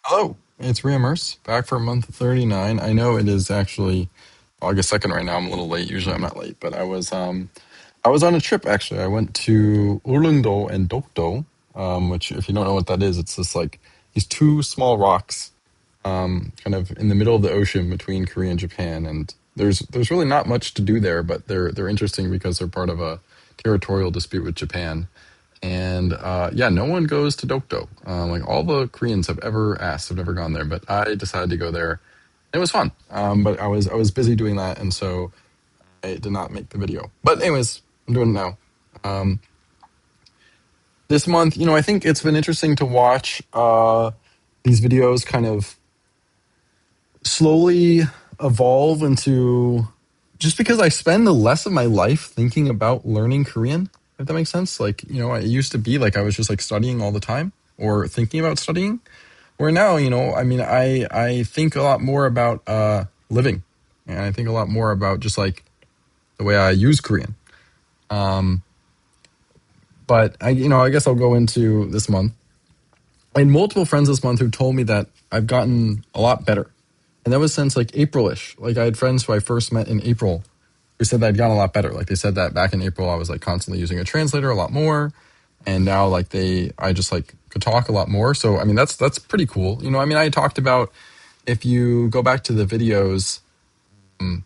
Hello, it's Reimmerse, back for month 39. I know it is actually August 2nd right now. I'm a little late. Usually I'm not late, but I was on a trip actually. I went to Ulleungdo and Dokdo, which if you don't know what that is, it's just like these two small rocks kind of in the middle of the ocean between Korea and Japan. And there's really not much to do there, but they're interesting because they're part of a territorial dispute with Japan. And yeah, no one goes to Dokdo. Like all the Koreans have ever asked have never gone there, but I decided to go there. It was fun, but I was busy doing that, and so I did not make the video. But anyways, I'm doing it now. Um, this month, I think it's been interesting to watch these videos kind of slowly evolve into just because I spend the less of my life thinking about learning Korean, if that makes sense. Like, it used to be like I was just like studying all the time or thinking about studying. Where now, I mean, I think a lot more about living, and I think a lot more about just like the way I use Korean. Um, but I guess I'll go into this month. I had multiple friends this month who told me that I've gotten a lot better. And that was since like April-ish. Like I had friends who I first met in April who said that I'd gotten a lot better. Like they said that back in April I was like constantly using a translator a lot more. And now like I just like could talk a lot more. So I mean that's pretty cool. I mean I talked about if you go back to the videos um,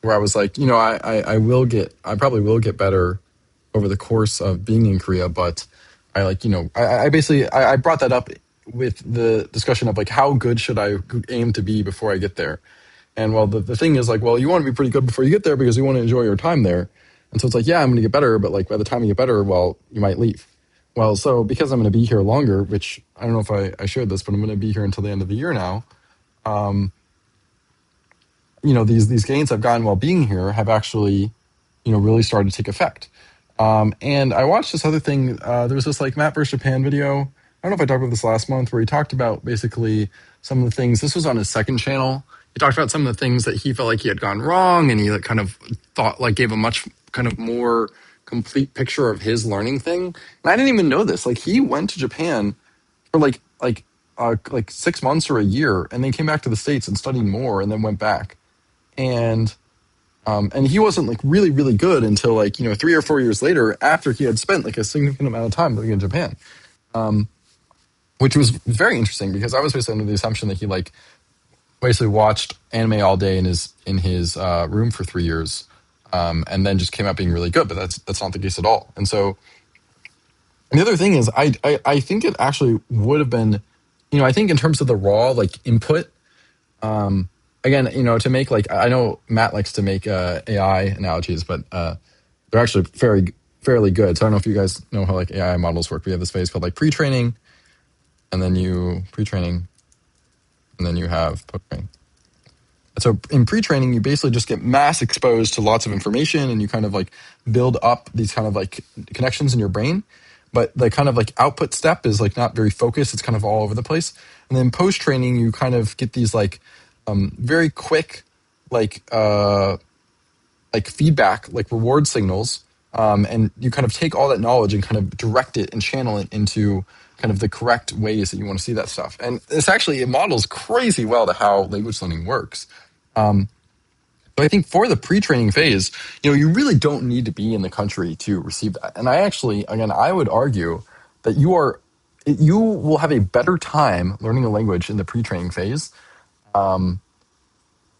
where I was like, I probably will get better over the course of being in Korea, but I like, I basically I brought that up with the discussion of like how good should I aim to be before I get there. And well, the thing is like, well, you want to be pretty good before you get there because you want to enjoy your time there. And so it's like, yeah, I'm going to get better, but like by the time you get better, well, you might leave. Well, so because I'm going to be here longer, which I don't know if I shared this, but I'm going to be here until the end of the year now. Um, these gains I've gotten while being here have actually, really started to take effect. And I watched this other thing. There was this like Matt versus Japan video. I don't know if I talked about this last month, where he talked about basically some of the things. This was on his second channel. He talked about some of the things that he felt like he had gone wrong, and he like, kind of thought like gave a much kind of more complete picture of his learning thing. And I didn't even know this. Like he went to Japan for like 6 months or a year, and then came back to the States and studied more, and then went back. And he wasn't like really really good until like 3 or 4 years later after he had spent like a significant amount of time living in Japan, um, which was very interesting because I was basically under the assumption that he like basically watched anime all day in his room for 3 years, and then just came out being really good. But that's not the case at all. And so and the other thing is I think it actually would have been, I think in terms of the raw like input. Again, to make like I know Matt likes to make AI analogies, but they're actually fairly good. So I don't know if you guys know how like AI models work. We have this phase called like pre-training, and then you pre-training, and then you have post-training. And so in pre-training, you basically just get mass exposed to lots of information, and you kind of like build up these kind of like connections in your brain. But the kind of like output step is like not very focused. It's kind of all over the place. And then post-training, you kind of get these like very quick like like feedback, like reward signals, and you kind of take all that knowledge and kind of direct it and channel it into kind of the correct ways that you want to see that stuff. And this actually it models crazy well to how language learning works. Um, so I think for the pre-training phase, you really don't need to be in the country to receive that. And I actually, again, I would argue that you will have a better time learning a language in the pre-training phase um,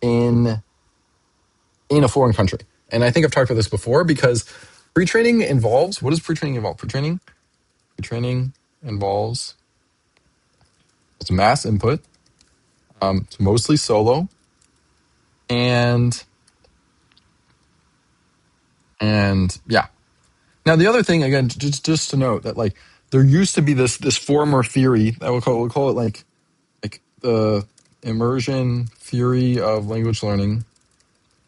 in a foreign country. And I think I've talked about this before because pre-training involves, what does pre-training involve? Pre-training involves, it's mass input. It's mostly solo, and yeah. Now the other thing, again, just to note that like there used to be this form or theory that we'll call it like the immersion theory of language learning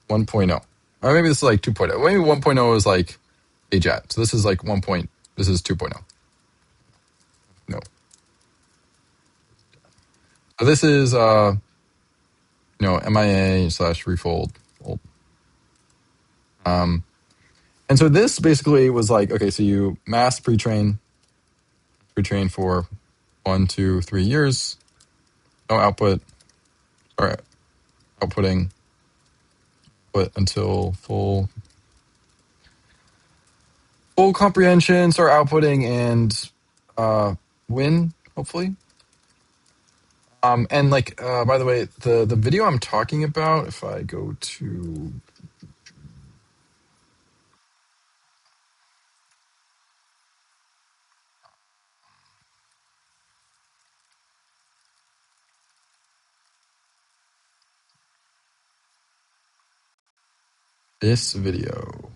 1.0. Or maybe this is like 2.0. Maybe 1.0 is like AJAT. So this is like 1. This is 2.0. No. So this is MIA/refold. And so this basically was like, okay, so you mass pre-train for 1 to 3 years, no output or outputting, but until full comprehension, start outputting and win, hopefully. And like by the way, the video I'm talking about, if I go to this video,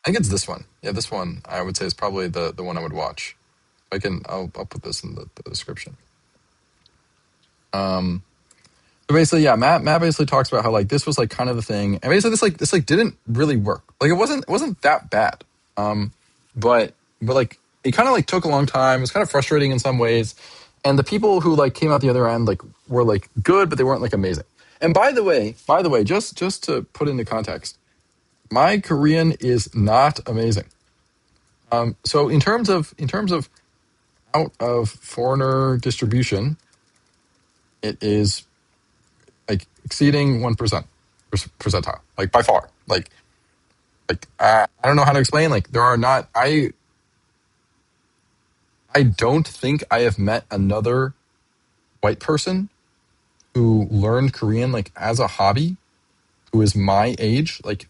I think it's this one. Yeah, this one I would say is probably the one I would watch. I'll put this in the description. Um, so basically, yeah, Matt basically talks about how like this was like kind of the thing, and basically this like didn't really work. Like it wasn't that bad. Um, but like it kind of like took a long time. It was kind of frustrating in some ways, and the people who like came out the other end like were like good, but they weren't like amazing. And by the way, just to put into context, my Korean is not amazing. So in terms of out of foreigner distribution, it is like exceeding 1% percentile, like by far. I don't know how to explain. Like there are not. I don't think I have met another white person who learned Korean like as a hobby who is my age, like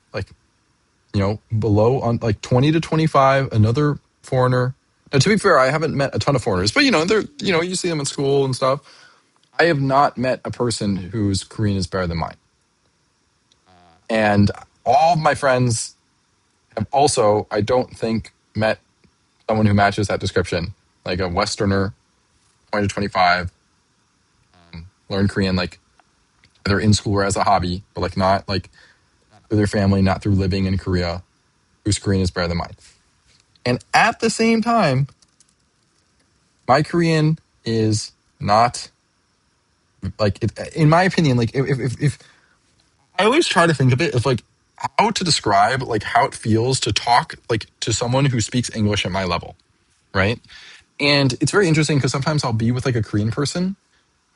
below on like 20 to 25. Another foreigner. Now, to be fair, I haven't met a ton of foreigners, but they're you see them in school and stuff. I have not met a person whose Korean is better than mine. And all of my friends have also, I don't think, met someone who matches that description, like a Westerner, 20 to 25, learn Korean like either in school or as a hobby, but like not like through their family, not through living in Korea, whose Korean is better than mine. And at the same time, my Korean is not like, in my opinion, like if I always try to think of it as like how to describe like how it feels to talk like to someone who speaks English at my level, right? And it's very interesting because sometimes I'll be with like a Korean person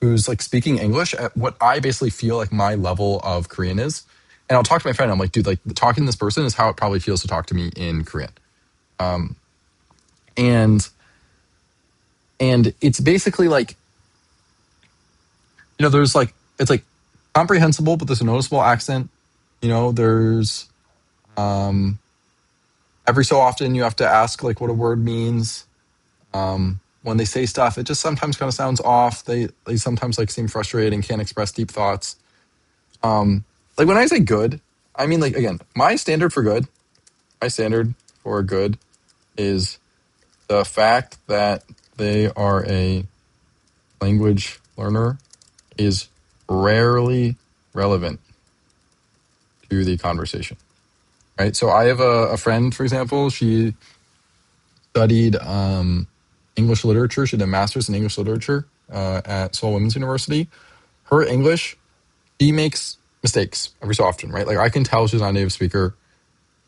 who's like speaking English at what I basically feel like my level of Korean is. And I'll talk to my friend. I'm like, dude, like talking to this person is how it probably feels to talk to me in Korean. And it's basically like, there's like it's like comprehensible, but there's a noticeable accent. There's every so often you have to ask like what a word means. When they say stuff, it just sometimes kind of sounds off. They sometimes like seem frustrated and can't express deep thoughts. Like when I say good, I mean like again, my standard for good is the fact that they are a language learner is rarely relevant to the conversation. Right. So I have a friend, for example, she studied English literature. She did a master's in English literature at Seoul Women's University. Her English, she makes mistakes every so often, right? Like I can tell she's not a native speaker,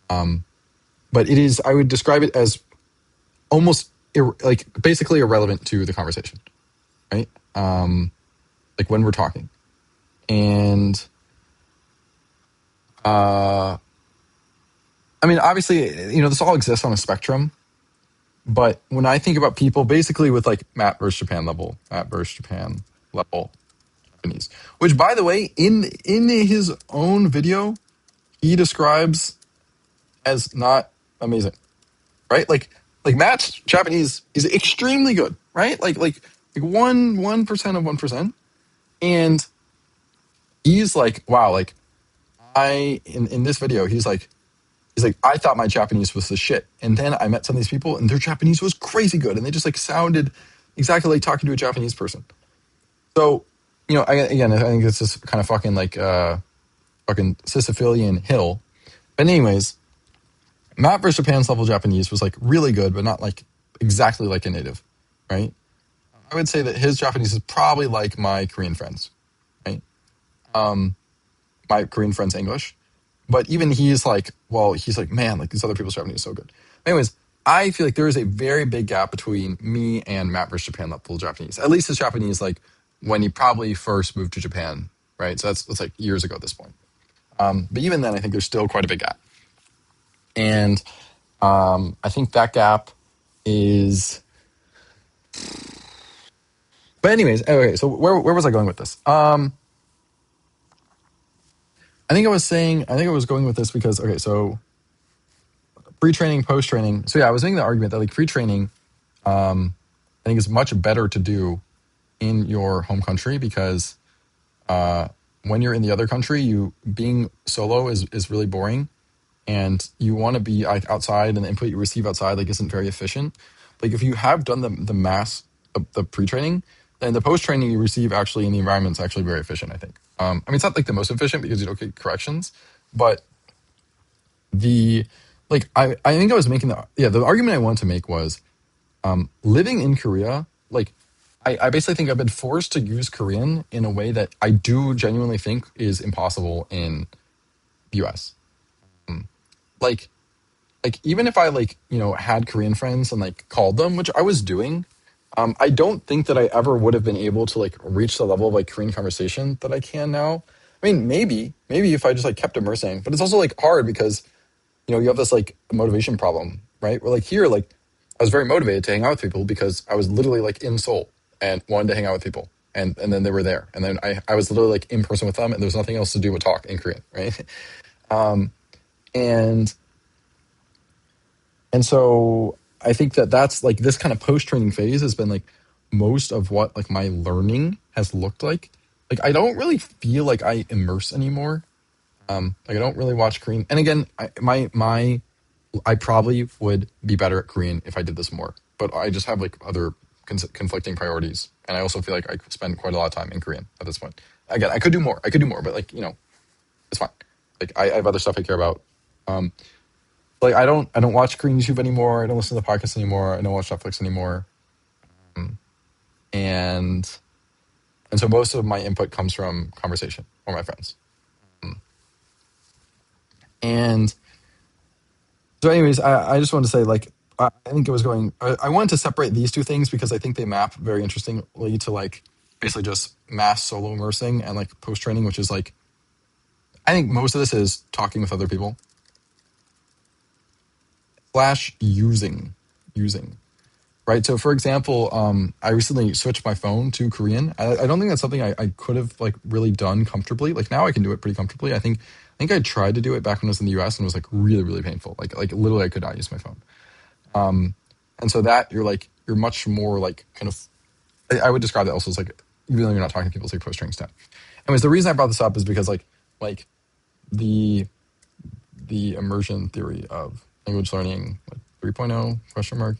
but it is. I would describe it as almost like basically irrelevant to the conversation, right? Like when we're talking, and I mean, obviously, this all exists on a spectrum. But when I think about people, basically with like Matt versus Japan level Japanese, which by the way, in his own video, he describes as not amazing, right? Like Matt's Japanese is extremely good, right? Like 1% of 1%, and he's like, wow, like in this video, he's like, I thought my Japanese was the shit. And then I met some of these people and their Japanese was crazy good. And they just like sounded exactly like talking to a Japanese person. So, again, I think it's just kind of fucking like fucking Sisyphilian hill. But anyways, Matt versus Japan's level Japanese was like really good, but not like exactly like a native, right? I would say that his Japanese is probably like my Korean friends, right? my Korean friend's English. But even he's like, well, he's like, man, like these other people's Japanese is so good. Anyways, I feel like there is a very big gap between me and Matt versus Japan level Japanese. At least his Japanese, like when he probably first moved to Japan, right? So that's like years ago at this point. But even then, I think there's still quite a big gap. And I think that gap is. But anyways, okay. So where was I going with this? I think I was saying. I think I was going with this because okay. So pre-training, post-training. So yeah, I was making the argument that like pre-training, I think is much better to do in your home country because when you're in the other country, you being solo is really boring, and you want to be like outside, and the input you receive outside like isn't very efficient. Like if you have done the pre-training, then the post-training you receive actually in the environment is actually very efficient. I think. I mean, it's not like the most efficient because you don't get corrections, but the I think I was making the argument I wanted to make was living in Korea, like I basically think I've been forced to use Korean in a way that I do genuinely think is impossible in the US. Like even if I like, had Korean friends and like called them, which I was doing, I don't think that I ever would have been able to like reach the level of like Korean conversation that I can now. I mean, maybe if I just like kept immersing, but it's also like hard because you have this like motivation problem, right? Where like here, like I was very motivated to hang out with people because I was literally like in Seoul and wanted to hang out with people. And then they were there. And then I was literally like in person with them and there was nothing else to do but talk in Korean, right? And and so I think that that's like this kind of post-training phase has been like most of what like my learning has looked like. Like I don't really feel like I immerse anymore. Like I don't really watch Korean. And again, I probably would be better at Korean if I did this more. But I just have like other conflicting priorities, and I also feel like I spend quite a lot of time in Korean at this point. Again, I could do more. I could do more, but like it's fine. Like I have other stuff I care about. Um, like I don't watch Korean YouTube anymore. I don't listen to podcasts anymore. I don't watch Netflix anymore. And and so most of my input comes from conversation or my friends. And so, anyways, I just wanted to say, like, I think it was going. I wanted to separate these two things because I think they map very interestingly to like basically just mass solo immersing and like post training, which is like I think most of this is talking with other people slash using right. So, for example, I recently switched my phone to Korean. I don't think that's something I could have like really done comfortably. Like now, I can do it pretty comfortably. I think I tried to do it back when I was in the U.S. and it was like really really painful. Like literally, I could not use my phone. And so that you're much more like kind of I would describe that also as like even though you're not talking to people, it's like post training stuff. Anyways, the reason I brought this up is because like the immersion theory of language learning like 3.0 question mark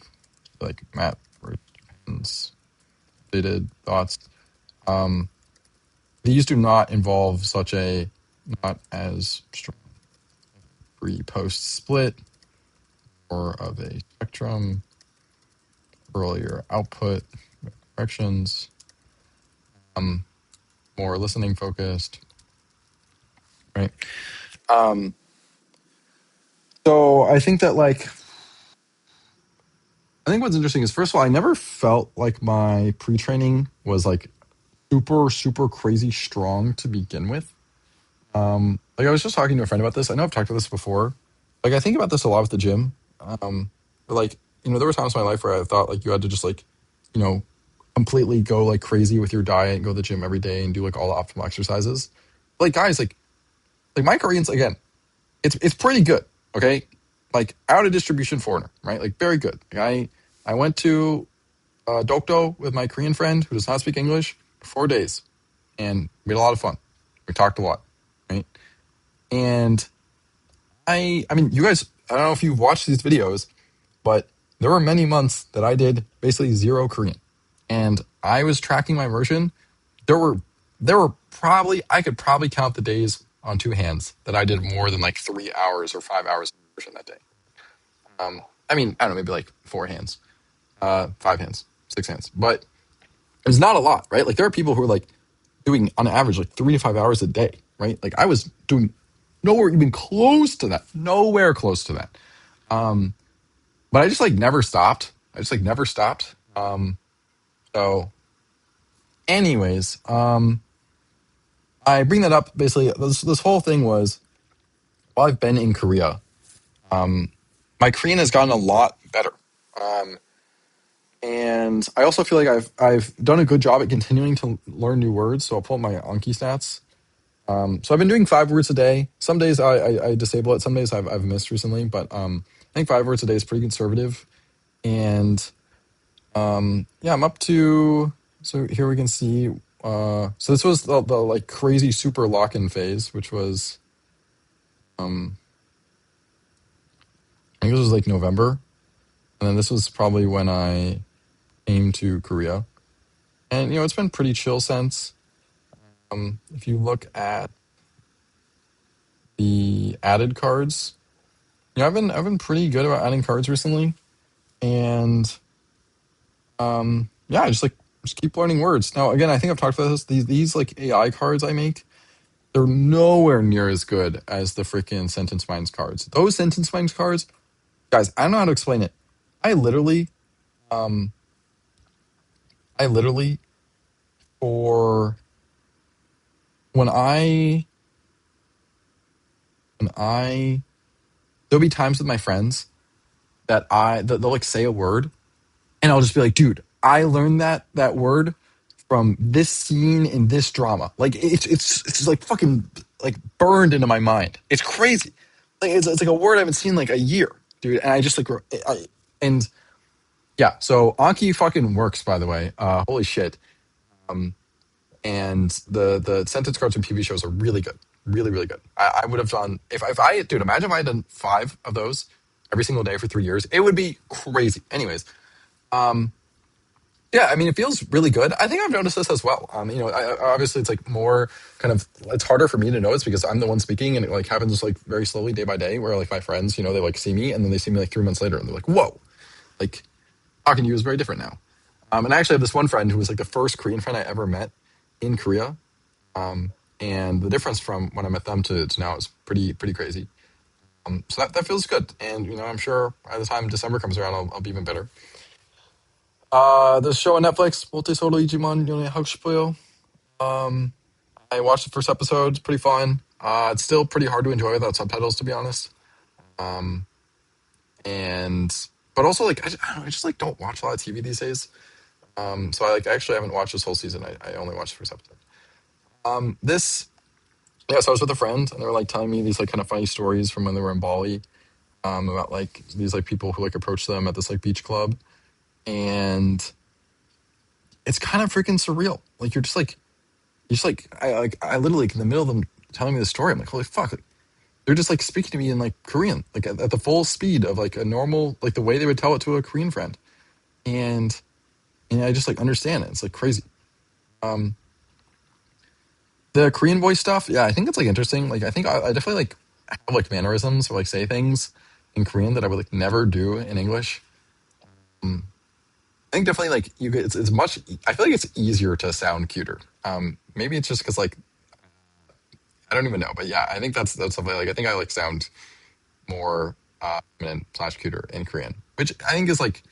like Matt or Japan's stated thoughts. These do not involve such a not as strong pre post split or of a spectrum earlier output corrections, more listening focused, right? Um, so I think that like I think what's interesting is first of all, I never felt like my pre-training was like super crazy strong to begin with. Like I was just talking to a friend about this. I know I've talked about this before. Like I think about this a lot with the gym. But like there were times in my life where I thought like you had to just like you know completely go like crazy with your diet and go to the gym every day and do like all the optimal exercises. Like guys, like my Koreans again, it's pretty good. Okay, like out of distribution foreigner, right? Like very good. Like, I went to Dokdo with my Korean friend who does not speak English for 4 days, and we had a lot of fun. We talked a lot, right? And I mean, you guys, I don't know if you've watched these videos, but there were many months that I did basically zero Korean, and I was tracking my immersion. There were probably I could probably count the days on two hands that I did more than like 3 hours or 5 hours of immersion that day. I mean, I don't know, maybe like four hands, five hands, six hands, but it's not a lot, right? Like there are people who are like doing on average like 3 to 5 hours a day, right? Like I was doing nowhere even close to that, nowhere close to that. Um, but I just like never stopped. I just like never stopped. So, anyways, I bring that up basically. This whole thing was while I've been in Korea, um, my Korean has gotten a lot better. Um, and I also feel like I've done a good job at continuing to learn new words. So I'll pull up my Anki stats. So I've been doing 5 words a day. Some days I disable it. Some days I've missed recently, but I think 5 words a day is pretty conservative. And yeah, I'm up to. So here we can see. So this was the like crazy super lock in phase, which was um, I think this was like November, and then this was probably when I came to Korea. And it's been pretty chill since. If you look at the added cards, I've been pretty good about adding cards recently, and yeah, I just keep learning words. Now again, I think I've talked about this. These like AI cards I make, they're nowhere near as good as the freaking sentence minds cards. Those sentence minds cards, guys, I don't know how to explain it. I literally, um, I literally for when I there'll be times with my friends that they'll like say a word and I'll just be like, dude, I learned that word from this scene in this drama. Like it's like fucking like burned into my mind. It's crazy. Like it's like a word I haven't seen like a year, dude. And I just like and yeah. So Anki fucking works, by the way. Holy shit. Um, and the sentence cards from TV shows are really good, really really good. I would have done if I dude, imagine if I had done 5 of those every single day for 3 years. It would be crazy. Anyways, um, yeah, I mean, it feels really good. I think I've noticed this as well. Obviously, it's like more kind of. It's harder for me to notice because I'm the one speaking, and it like happens like very slowly, day by day. Where like my friends, they like see me, and then they see me like 3 months later, and they're like, "Whoa!" Like talking to you is very different now. And I actually have this one friend who was like the first Korean friend I ever met in Korea. And the difference from when I met them to now is pretty crazy. So that feels good, and I'm sure by the time December comes around, I'll be even better. The show on Netflix, multi-solo 연애 하고 싶어요. Um, I watched the first episode. It's pretty fun. It's still pretty hard to enjoy without subtitles, to be honest. Um, and but also like I don't know, I just like don't watch a lot of TV these days. So I like actually haven't watched this whole season. I only watched the first episode. This Yeah. So I was with a friend, and they were like telling me these like kind of funny stories from when they were in Bali. About like these like people who like approached them at this like beach club, and it's kind of freaking surreal. Like you're just like I literally like, in the middle of them telling me the story, I'm like, holy fuck! Like, they're just like speaking to me in like Korean, like at the full speed of like a normal, like the way they would tell it to a Korean friend, and I just like understand it. It's like crazy. Um, the Korean voice stuff, yeah, I think it's like interesting. Like I think I definitely like have like mannerisms or like say things in Korean that I would like never do in English. Um, I think definitely like you get it's much. I feel like it's easier to sound cuter. Maybe it's just because like I don't even know, but yeah, I think that's something like I think I like sound more feminine slash cuter in Korean, which I think is like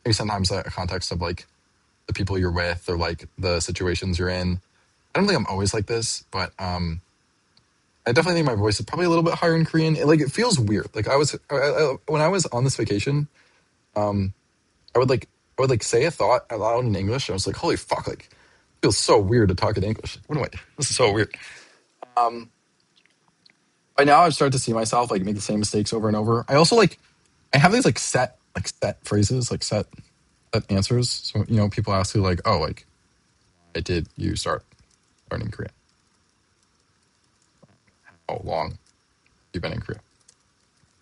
maybe sometimes a context of like the people you're with or like the situations you're in. I don't think I'm always like this, but I definitely think my voice is probably a little bit higher in Korean. It feels weird. Like when I was on this vacation, um, I would like say a thought aloud in English. And I was like, holy fuck! Like, it feels so weird to talk in English. What am I? This is so weird. Um, by now I've started to see myself like make the same mistakes over and over. I also like I have these like set phrases, like set answers. So people ask you like, oh, like, why did you start learning Korean? How long have you been in Korea?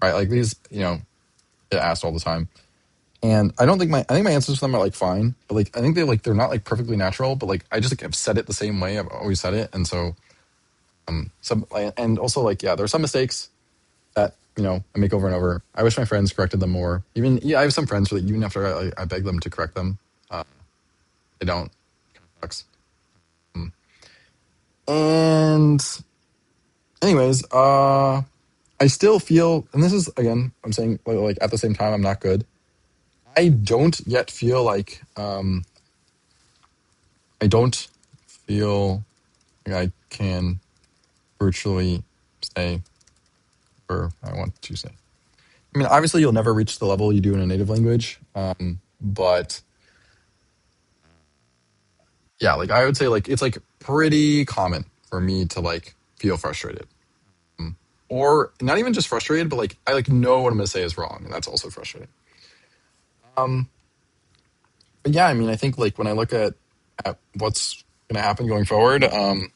Right? Like these, get asked all the time. And I think my answers to them are like fine, but like I think they're not like perfectly natural, but like I just like have said it the same way I've always said it, and so some and also like yeah, there are some mistakes that I make over and over. I wish my friends corrected them more. Even yeah, I have some friends where like, even after I beg them to correct them, uh, they don't. Sucks. Um, and Anyways, I still feel, and this is again, I'm saying like at the same time, I'm not good. I don't yet feel like I don't feel like I can virtually say, or I want to say. I mean, obviously, you'll never reach the level you do in a native language, but yeah, like I would say, like it's like pretty common for me to like feel frustrated, or not even just frustrated, but like I like know what I'm gonna say is wrong, and that's also frustrating. Um, but yeah, I mean, I think like when I look at what's gonna happen going forward, I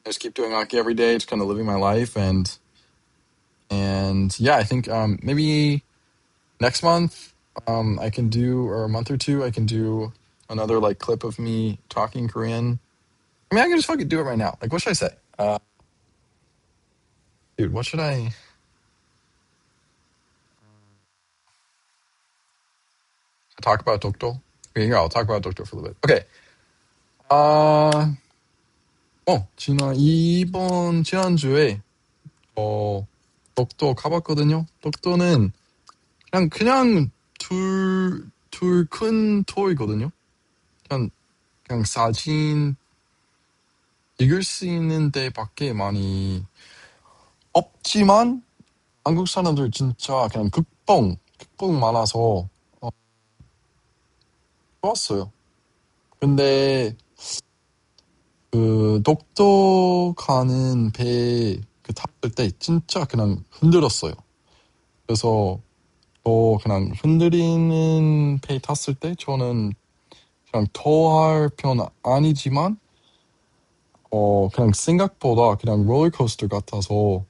just keep doing anki every day, just kind of living my life, and yeah, I think maybe next month I can do, or a month or two, I can do another like clip of me talking Korean. I mean, I can just fucking do it right now. Like, what should I say? Dude, what should I talk about? Dokdo? Okay, here, I'll talk about Dokdo for a little bit. Okay. 아, 지난주에, 어, 독도 가봤거든요. 독도는 그냥 둘 큰 토이거든요. 그냥, 그냥 사진 찍을 수 있는 데밖에 많이 없지만, 한국 사람들 진짜 그냥 극복 많아서, 어, 좋았어요. 근데, 그, 독도 가는 배, 그 탔을 때 진짜 그냥 흔들었어요. 그래서, 그냥 흔들리는 배 탔을 때 저는 그냥 토할 편 아니지만 그냥 생각보다 그냥 롤러코스터 같아서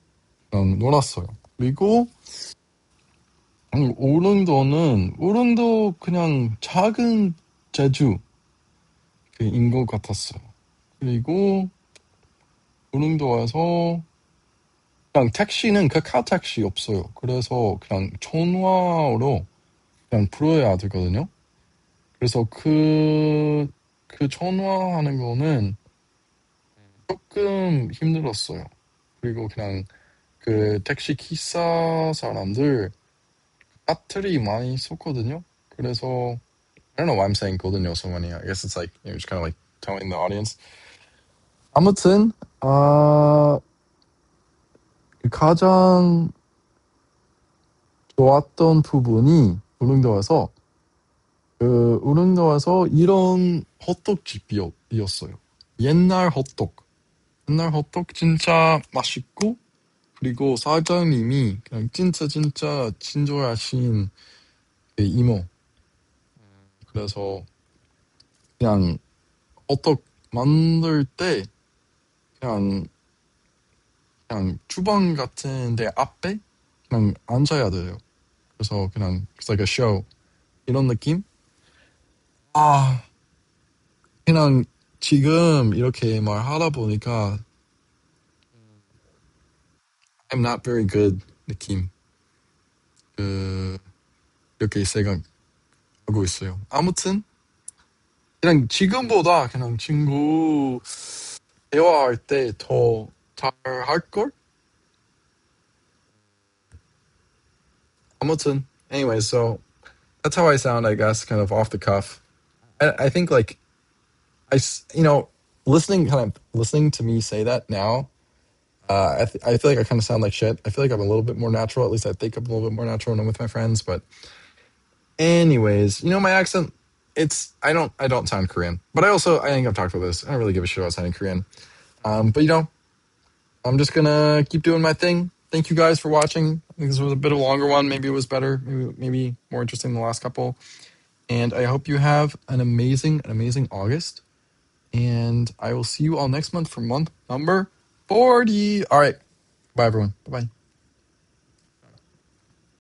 그냥 놀았어요. 그리고 우릉도는 그냥 작은 제주 그인 것 같았어요. 그리고 우릉도 와서 그냥 택시는 카카오 택시 없어요. 그래서 그냥 전화로 그냥 불러야 되거든요. 그래서 그 전화하는 거는 조금 힘들었어요. 그리고 그냥 그 택시 기사 사람들 배터리 많이 썼거든요. 그래서 I don't know why I'm saying 거든요 so many. I guess it's like just kind of like telling the audience. 아무튼 가장 좋았던 부분이 우릉도에서 우릉도에서 이런 호떡집이었어요. 옛날 호떡. 옛날 호떡 진짜 맛있고 그리고 사장님이 그냥 진짜 친절하신 그 이모. 그래서 그냥 호떡 만들 때 그냥 주방 같은 데 앞에 그냥 앉아야 돼요. 그래서 그냥 it's like a show 이런 느낌? 아 그냥 지금 이렇게 말하다 보니까 I'm not very good 느낌. 그 이렇게 생각하고 있어요. 아무튼 그냥 지금보다 그냥 친구 대화할 때 더 잘할걸? 아무튼 anyway, so that's how I sound, I guess, kind of off the cuff. I think like you know, listening to me say that now, I feel like I kind of sound like shit. I feel like I'm a little bit more natural. At least I think I'm a little bit more natural when I'm with my friends. But anyways, you know, my accent, I don't sound Korean. But I think I've talked about this. I don't really give a shit about sounding Korean. But you know, I'm just gonna keep doing my thing. Thank you guys for watching. I think this was a bit of a longer one. Maybe it was better. Maybe more interesting than the last couple. And I hope you have an amazing August. And I will see you all next month for month number 40. All right. Bye, everyone. Bye-bye.